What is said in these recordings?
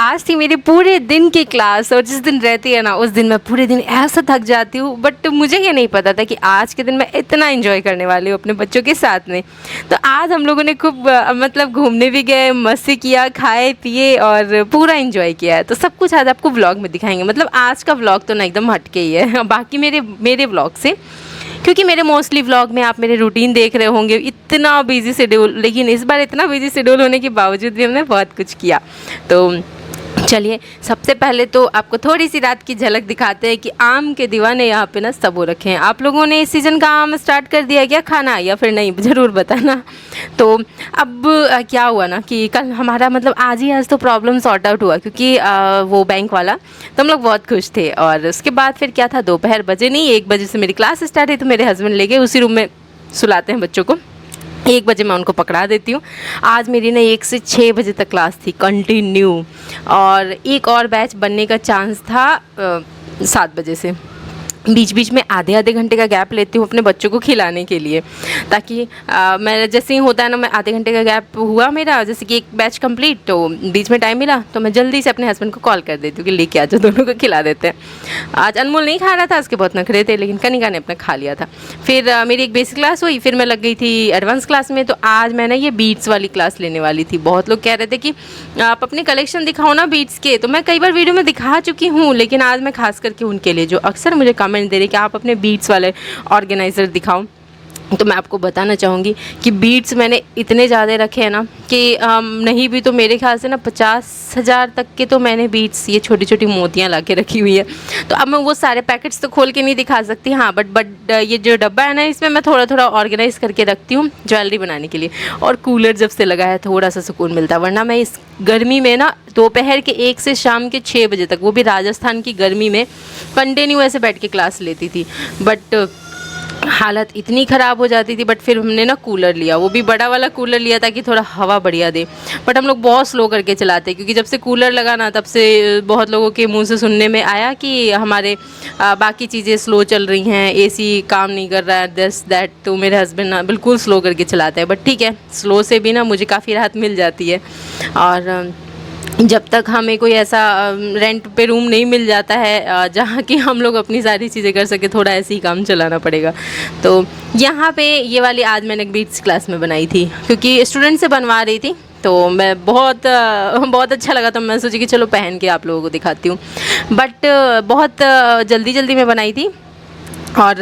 आज थी मेरे पूरे दिन की क्लास, और जिस दिन रहती है ना उस दिन मैं पूरे दिन ऐसा थक जाती हूँ, बट मुझे ये नहीं पता था कि आज के दिन मैं इतना एंजॉय करने वाली हूँ अपने बच्चों के साथ में। तो आज हम लोगों ने खूब मतलब घूमने भी गए, मस्ती किया, खाए पिए और पूरा एंजॉय किया है। तो सब कुछ आज आपको व्लॉग में दिखाएंगे। मतलब आज का व्लॉग तो ना एकदम हटके ही है बाकी मेरे व्लॉग से, क्योंकि मेरे मोस्टली व्लॉग में आप मेरे रूटीन देख रहे होंगे, इतना बिजी शेड्यूल। लेकिन इस बार इतना बिजी शेड्यूल होने के बावजूद भी हमने बहुत कुछ किया। तो चलिए सबसे पहले तो आपको थोड़ी सी रात की झलक दिखाते हैं कि आम के दीवाने यहाँ पे ना सब हो रखे हैं। आप लोगों ने इस सीज़न का आम स्टार्ट कर दिया क्या खाना, या फिर नहीं, ज़रूर बताना। तो अब क्या हुआ ना कि कल हमारा मतलब आज तो प्रॉब्लम सॉर्ट आउट हुआ, क्योंकि वो बैंक वाला, तो हम लोग बहुत खुश थे। और उसके बाद फिर क्या था, दोपहर बजे नहीं 1 बजे से मेरी क्लास स्टार्ट है, तो मेरे हस्बैंड ले गए उसी रूम में सुलाते हैं बच्चों को। 1 बजे मैं उनको पकड़ा देती हूँ। आज मेरी ना 1 से 6 बजे तक क्लास थी कंटिन्यू, और एक और बैच बनने का चांस था 7 बजे से। बीच बीच में आधे घंटे का गैप लेती हूँ अपने बच्चों को खिलाने के लिए, ताकि मैं जैसे ही होता है ना, मैं आधे घंटे का गैप हुआ मेरा, जैसे कि एक बैच कंप्लीट, तो बीच में टाइम मिला तो मैं जल्दी से अपने हस्बैंड को कॉल कर देती हूँ कि लेके आ जाओ, दोनों को खिला देते हैं। आज अनमोल नहीं खा रहा था, उसके बहुत नखरे थे, लेकिन कनिका ने अपना खा लिया था। फिर मेरी एक बेसिक क्लास हुई, फिर मैं लग गई थी एडवांस क्लास में। तो आज मैं ना ये बीट्स वाली क्लास लेने वाली थी। बहुत लोग कह रहे थे कि आप अपने कलेक्शन दिखाओ ना बीट्स के, तो मैं कई बार वीडियो में दिखा चुकी हूँ, लेकिन आज मैं खास करके उनके लिए जो अक्सर मुझे कमेंट दे रहे कि आप अपने बीट्स वाले ऑर्गेनाइज़र दिखाओ, तो मैं आपको बताना चाहूँगी कि बीट्स मैंने इतने ज़्यादा रखे हैं ना कि नहीं भी तो मेरे ख्याल से ना 50,000 तक के तो मैंने बीट्स, ये छोटी छोटी मोतियाँ ला के रखी हुई है। तो अब मैं वो सारे पैकेट्स तो खोल के नहीं दिखा सकती, हाँ, बट ये जो डब्बा है ना, इसमें मैं थोड़ा थोड़ा ऑर्गेनाइज़ करके रखती हूँ ज्वेलरी बनाने के लिए। और कूलर जब से लगा है थोड़ा सा सुकून मिलता है, वरना मैं इस गर्मी में ना दोपहर के 1 से शाम के 6 बजे तक, वो भी राजस्थान की गर्मी में, कंटिन्यू ऐसे बैठ के क्लास लेती थी। बट हालत इतनी ख़राब हो जाती थी। बट फिर हमने ना कूलर लिया, वो भी बड़ा वाला कूलर लिया ताकि थोड़ा हवा बढ़िया दे। बट हम लोग बहुत स्लो करके चलाते, क्योंकि जब से कूलर लगा ना, तब से बहुत लोगों के मुंह से सुनने में आया कि हमारे बाकी चीज़ें स्लो चल रही हैं, एसी काम नहीं कर रहा है, दिस दैट। तो मेरे हस्बैंड ना बिल्कुल स्लो करके चलाते हैं। बट ठीक है, स्लो से भी ना मुझे काफ़ी राहत मिल जाती है। और जब तक हमें कोई ऐसा रेंट पे रूम नहीं मिल जाता है जहाँ कि हम लोग अपनी सारी चीज़ें कर सके, थोड़ा ऐसे ही काम चलाना पड़ेगा। तो यहाँ पे ये वाली आज मैंने बीट्स क्लास में बनाई थी, क्योंकि स्टूडेंट से बनवा रही थी, तो मैं बहुत अच्छा लगा, तो मैं सोची कि चलो पहन के आप लोगों को दिखाती हूँ। बट बहुत जल्दी में बनाई थी। और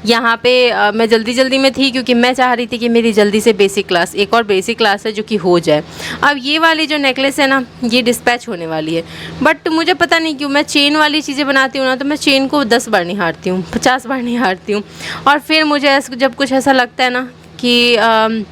यहाँ पे मैं जल्दी में थी, क्योंकि मैं चाह रही थी कि मेरी जल्दी से बेसिक क्लास, एक और बेसिक क्लास है जो कि हो जाए। अब ये वाली जो नेकलेस है ना, ये डिस्पैच होने वाली है। बट मुझे पता नहीं क्यों, मैं चेन वाली चीज़ें बनाती हूँ ना, तो मैं चेन को 10 बार नहीं हारती हूँ, 50 बार नहीं हारती हूँ। और फिर मुझे जब कुछ ऐसा लगता है ना कि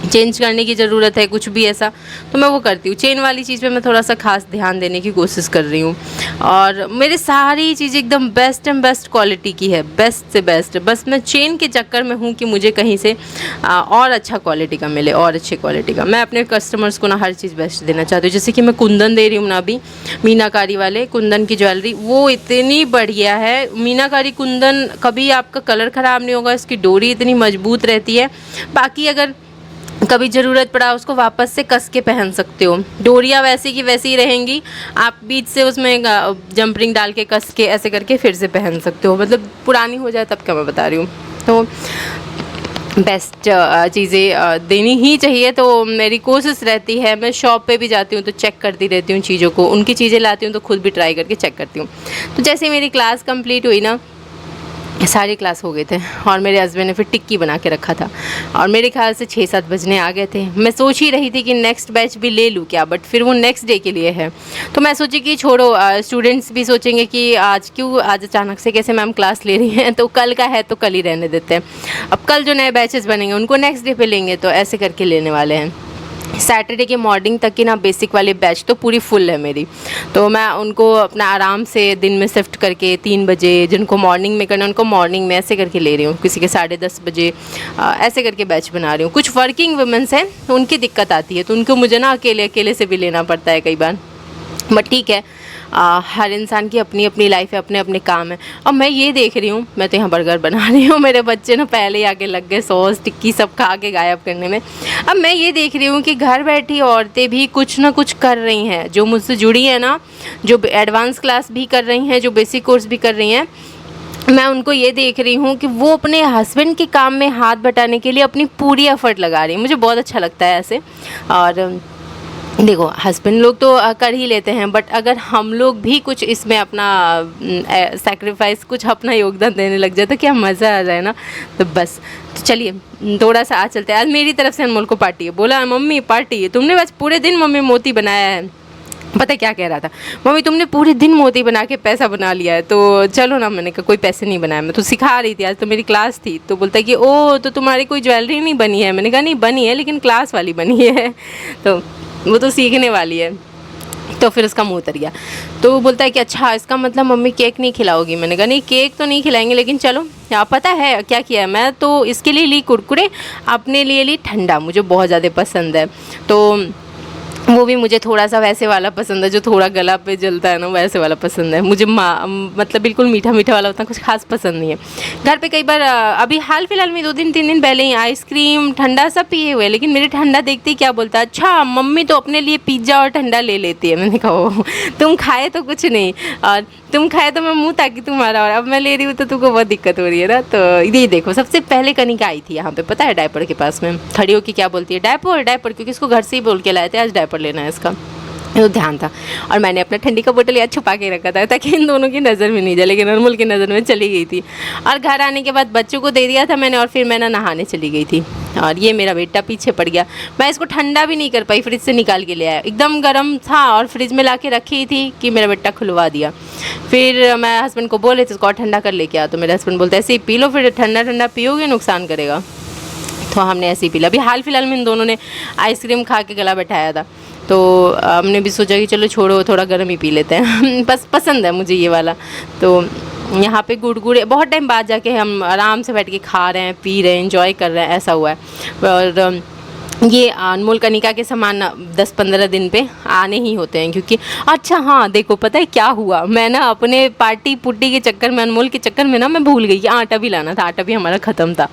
चेंज करने की ज़रूरत है, कुछ भी ऐसा, तो मैं वो करती हूँ। चेन वाली चीज़ पे मैं थोड़ा सा खास ध्यान देने की कोशिश कर रही हूँ। और मेरी सारी चीज़ें एकदम बेस्ट एंड बेस्ट क्वालिटी की है, बेस्ट से बेस्ट। बस मैं चेन के चक्कर में हूँ कि मुझे कहीं से और अच्छा क्वालिटी का मिले, और अच्छी क्वालिटी का। मैं अपने कस्टमर्स को ना हर चीज़ बेस्ट देना चाहती हूँ। जैसे कि मैं कुंदन दे रही हूँ ना अभी, मीनाकारी वाले कुंदन की ज्वेलरी, वो इतनी बढ़िया है। मीनाकारी कुंदन, कभी आपका कलर ख़राब नहीं होगा, इसकी डोरी इतनी मजबूत रहती है। बाकी अगर कभी ज़रूरत पड़ा उसको वापस से कस के पहन सकते हो, डोरियाँ वैसी की वैसी ही रहेंगी, आप बीच से उसमें जंपरिंग डाल के कस के ऐसे करके फिर से पहन सकते हो। मतलब पुरानी हो जाए तब क्या मैं बता रही हूँ। तो बेस्ट चीज़ें देनी ही चाहिए, तो मेरी कोशिश रहती है। मैं शॉप पे भी जाती हूँ तो चेक करती रहती हूँ चीज़ों को, उनकी चीज़ें लाती हूँ तो खुद भी ट्राई करके चेक करती हूँ। तो जैसे मेरी क्लास कंप्लीट हुई ना, सारी क्लास हो गए थे, और मेरे हस्बैंड ने फिर टिक्की बना के रखा था, और मेरे ख्याल से 6-7 बजने आ गए थे। मैं सोच ही रही थी कि नेक्स्ट बैच भी ले लूँ क्या, बट फिर वो नेक्स्ट डे के लिए है, तो मैं सोची कि छोड़ो, स्टूडेंट्स भी सोचेंगे कि आज अचानक से कैसे मैम क्लास ले रही हैं, तो कल का है तो कल ही रहने देते हैं। अब कल जो नए बैचेस बनेंगे उनको नेक्स्ट डे पे लेंगे, तो ऐसे करके लेने वाले हैं। सैटरडे के मॉर्निंग तक की ना बेसिक वाली बैच तो पूरी फुल है मेरी, तो मैं उनको अपना आराम से दिन में शिफ्ट करके 3 बजे, जिनको मॉर्निंग में करना उनको मॉर्निंग में ऐसे करके ले रही हूँ, किसी के 10:30 बजे ऐसे करके बैच बना रही हूँ। कुछ वर्किंग वुमेंस हैं तो उनकी दिक्कत आती है, तो उनको मुझे ना अकेले से भी लेना पड़ता है कई बार। बट ठीक है, हर इंसान की अपनी अपनी लाइफ है, अपने अपने काम है। अब मैं ये देख रही हूँ, मैं तो यहाँ बर्गर बना रही हूँ, मेरे बच्चे ना पहले ही आके लग गए सॉस टिक्की सब खा के गायब करने में। अब मैं ये देख रही हूँ कि घर बैठी औरतें भी कुछ ना कुछ कर रही हैं, जो मुझसे जुड़ी हैं ना, जो एडवांस क्लास भी कर रही हैं, जो बेसिक कोर्स भी कर रही हैं। मैं उनको ये देख रही हूँ कि वो अपने हस्बैंड के काम में हाथ बटाने के लिए अपनी पूरी एफ़र्ट लगा रही हैं। मुझे बहुत अच्छा लगता है ऐसे। और देखो, हस्बैंड लोग तो कर ही लेते हैं, बट अगर हम लोग भी कुछ इसमें अपना सैक्रिफाइस, कुछ अपना योगदान देने लग जाए तो क्या मज़ा आ जाए ना। तो बस, तो चलिए थोड़ा सा आज चलते हैं। आज मेरी तरफ से अनमोल को पार्टी है। बोला मम्मी पार्टी है, तुमने बस पूरे दिन मम्मी मोती बनाया है। पता क्या कह रहा था, मम्मी तुमने पूरे दिन मोती बना के पैसा बना लिया है, तो चलो ना। मैंने कहा कोई पैसे नहीं बनाया, मैं तो सिखा रही थी, आज तो मेरी क्लास थी। तो बोलता है कि ओ, तो तुम्हारी कोई ज्वेलरी नहीं बनी है। मैंने कहा नहीं बनी है, लेकिन क्लास वाली बनी है, तो वो तो सीखने वाली है। तो फिर उसका मुँह उतर गया। तो वो बोलता है कि अच्छा, इसका मतलब मम्मी केक नहीं खिलाओगी। मैंने कहा नहीं, केक तो नहीं खिलाएंगे, लेकिन चलो। आप पता है क्या किया है, मैं तो इसके लिए ली कुरकुरे, अपने लिए ली ठंडा, मुझे बहुत ज़्यादा पसंद है। तो वो भी मुझे थोड़ा सा वैसे वाला पसंद है, जो थोड़ा गला पे जलता है ना, वैसे वाला पसंद है मुझे। मतलब बिल्कुल मीठा मीठा वाला उतना कुछ खास पसंद नहीं है। घर पे कई बार अभी हाल फिलहाल में 2-3 दिन पहले ही आइसक्रीम ठंडा सब पिए हुए, लेकिन मेरे ठंडा देखते ही क्या बोलता है, अच्छा मम्मी तो अपने लिए पिज्ज़ा और ठंडा ले लेती है। मैंने कहा ओ, तुम खाए तो कुछ नहीं, और तुम खाए तो मैं मुँह ताकि तुम्हारा, और अब मैं ले रही हूँ तो तुमको बहुत दिक्कत हो रही है ना। तो ये देखो, सबसे पहले कनिका आई थी यहाँ पे, पता है, डायपर के पास में खड़ी होकर क्या बोलती है, डायपर डायपर, क्योंकि इसको घर से ही बोल के लाए थे आज डायपर लेना है इसका। तो ध्यान था, और मैंने अपना ठंडी का बोतल यार छुपा के रखा था ताकि इन दोनों की नज़र में नहीं जाए, लेकिन अनमोल की नज़र में चली गई थी। और घर आने के बाद बच्चों को दे दिया था मैंने, और फिर मैं ना नहाने चली गई थी, और ये मेरा बेटा पीछे पड़ गया। मैं इसको ठंडा भी नहीं कर पाई, फ्रिज से निकाल के ले आया, एकदम गर्म था, और फ्रिज में ला के रखी थी कि मेरा बेटा खुलवा दिया। फिर मैं हस्बैंड को बोले थे इसको और ठंडा कर लेके आ, तो मेरे हस्बैंड बोलते ऐसे ही पी लो, फिर ठंडा ठंडा पियोगे नुकसान करेगा। तो हमने ऐसे ही पी लिया। अभी हाल फिलहाल में इन दोनों ने आइसक्रीम खा के गला बैठाया था, तो हमने भी सोचा कि चलो छोड़ो, थोड़ा गर्म ही पी लेते हैं। बस पसंद है मुझे ये वाला। तो यहाँ पे गुड़गुड़े बहुत टाइम बाद जाके हम आराम से बैठ के खा रहे हैं, पी रहे हैं, एंजॉय कर रहे हैं, ऐसा हुआ है। और ये अनमोल कनिका के सामान 10-15 दिन पे आने ही होते हैं, क्योंकि अच्छा हाँ देखो, पता है क्या हुआ, मैं ना अपने पार्टी पुट्टी के चक्कर में, अनमोल के चक्कर में ना, मैं भूल गई कि आटा भी लाना था। आटा भी हमारा ख़त्म था।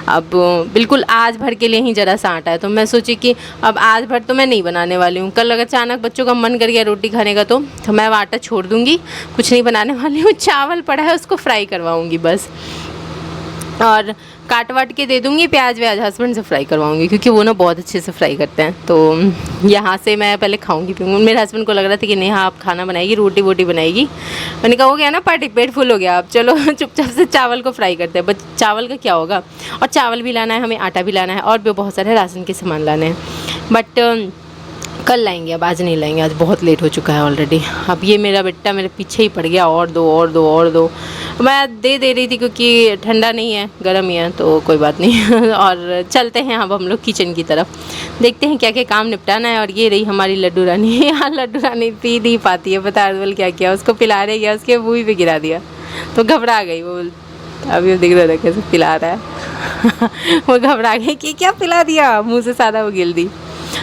अब बिल्कुल आज भर के लिए ही ज़रा सा आटा है, तो मैं सोची कि अब आज भर तो मैं नहीं बनाने वाली हूँ। कल अगर अचानक बच्चों का मन कर गया रोटी खाने का, तो मैं वो आटा छोड़ दूँगी, कुछ नहीं बनाने वाली हूँ। चावल पड़ा है, उसको फ्राई करवाऊँगी बस, और काट वाट के दे दूँगी, प्याज व्याज हस्बैंड से फ्राई करवाऊँगी, क्योंकि वो ना बहुत अच्छे से फ्राई करते हैं। तो यहाँ से मैं पहले खाऊँगी पीऊँगी। मेरे हस्बैंड को लग रहा था कि नहीं, हाँ आप खाना बनाएगी, रोटी वोटी बनाएगी। मैंने कहा हो गया ना पार्टी, पेट फुल हो गया, अब चलो चुपचाप से चावल को फ्राई करते हैं। बस चावल का क्या होगा, और चावल भी लाना है हमें, आटा भी लाना है, और भी बहुत सारे राशन के सामान लाने हैं, बट कल लाएंगे, अब आज नहीं लाएंगे, आज बहुत लेट हो चुका है ऑलरेडी। अब ये मेरा बेटा मेरे पीछे ही पड़ गया, और दो और दो और दो। मैं दे रही थी क्योंकि ठंडा नहीं है, गर्म ही है, तो कोई बात नहीं। और चलते हैं अब हम लोग किचन की तरफ, देखते हैं क्या क्या काम निपटाना है। और ये रही हमारी लड्डू रानी। यहाँ लड्डू रानी पी नहीं पाती है, पता है क्या किया, उसको पिला रहे गया, उसके मुँह पे गिरा दिया, तो घबरा गई वो। अभी वो दिख रहा है कैसे पिला रहा है। वो घबरा गई कि क्या पिला दिया, मुँह से सादा वो गिल दी।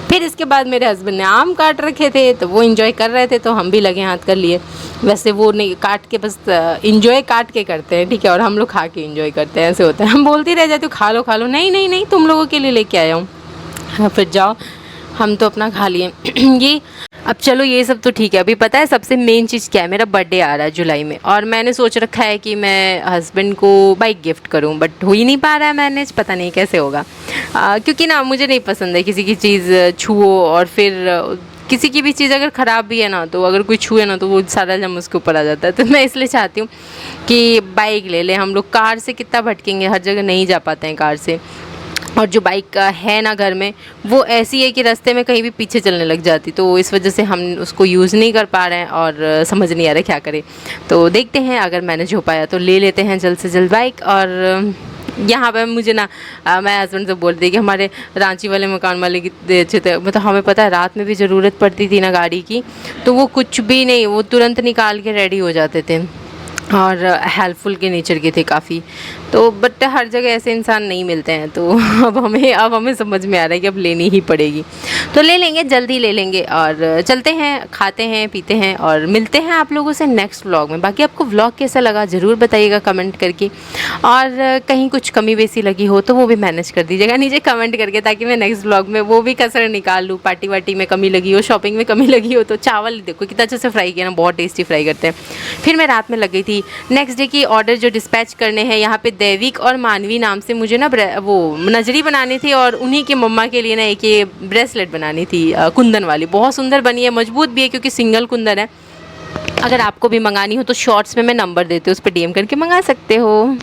फिर इसके बाद मेरे हस्बैंड ने आम काट रखे थे, तो वो एंजॉय कर रहे थे, तो हम भी लगे हाथ कर लिए। वैसे वो नहीं काट के, बस एंजॉय काट के करते हैं, ठीक है, और हम लोग खा के एंजॉय करते हैं, ऐसे होता है। हम बोलती रह जाती हूँ खा लो खा लो, नहीं नहीं नहीं, तुम लोगों के लिए लेके आया हूँ। हाँ, फिर जाओ, हम तो अपना खा लिए। ये अब चलो ये सब तो ठीक है। अभी पता है सबसे मेन चीज़ क्या है, मेरा बर्थडे आ रहा है जुलाई में, और मैंने सोच रखा है कि मैं हस्बैंड को बाइक गिफ्ट करूं, बट हो ही नहीं पा रहा है मैनेज, पता नहीं कैसे होगा। क्योंकि ना मुझे नहीं पसंद है किसी की चीज़ छुओ, और फिर किसी की भी चीज़ अगर ख़राब भी है ना, तो अगर कोई छुए ना तो वो सारा जम उसके ऊपर आ जाता है। तो मैं इसलिए चाहती हूँ कि बाइक ले लें हम लोग। कार से कितना भटकेंगे, हर जगह नहीं जा पाते हैं कार से। और जो बाइक है ना घर में, वो ऐसी है कि रास्ते में कहीं भी पीछे चलने लग जाती, तो इस वजह से हम उसको यूज़ नहीं कर पा रहे हैं, और समझ नहीं आ रहा क्या करें। तो देखते हैं, अगर मैनेज हो पाया तो ले लेते हैं जल्द से जल्द बाइक। और यहाँ पे मुझे ना मैं हस्बैंड से बोल दी कि हमारे रांची वाले मकान मालिक कितने अच्छे थे, मतलब हमें पता है रात में भी ज़रूरत पड़ती थी ना गाड़ी की, तो वो कुछ भी नहीं, वो तुरंत निकाल के रेडी हो जाते थे। और हेल्पफुल के नेचर के थे काफ़ी। तो बट हर जगह ऐसे इंसान नहीं मिलते हैं, तो अब हमें समझ में आ रहा है कि अब लेनी ही पड़ेगी। तो ले लेंगे, जल्दी ले लेंगे और चलते हैं, खाते हैं, पीते हैं और मिलते हैं आप लोगों से नेक्स्ट व्लॉग में। बाकी आपको व्लॉग कैसा लगा ज़रूर बताइएगा कमेंट करके, और कहीं कुछ कमी बेसी लगी हो तो वो भी मैनेज कर दीजिएगा नीचे कमेंट करके, ताकि मैं नेक्स्ट व्लॉग में वो भी कसर निकाल लूँ। पार्टी वार्टी में कमी लगी हो, शॉपिंग में कमी लगी हो। तो चावल देखो कितना अच्छे से फ्राई किया ना, बहुत टेस्टी फ्राई करते हैं। फिर मैं रात में लग गई थी नेक्स्ट डे की ऑर्डर जो डिस्पैच करने हैं। यहाँ पे दैविक और मानवी नाम से मुझे ना वो नजरी बनानी थी, और उन्हीं की मम्मा के लिए ना एक ये ब्रेसलेट बनानी थी कुंदन वाली। बहुत सुंदर बनी है, मजबूत भी है क्योंकि सिंगल कुंदन है। अगर आपको भी मंगानी हो तो शॉर्ट्स में मैं नंबर देती हूँ, उस पर DM करके मंगा सकते हो।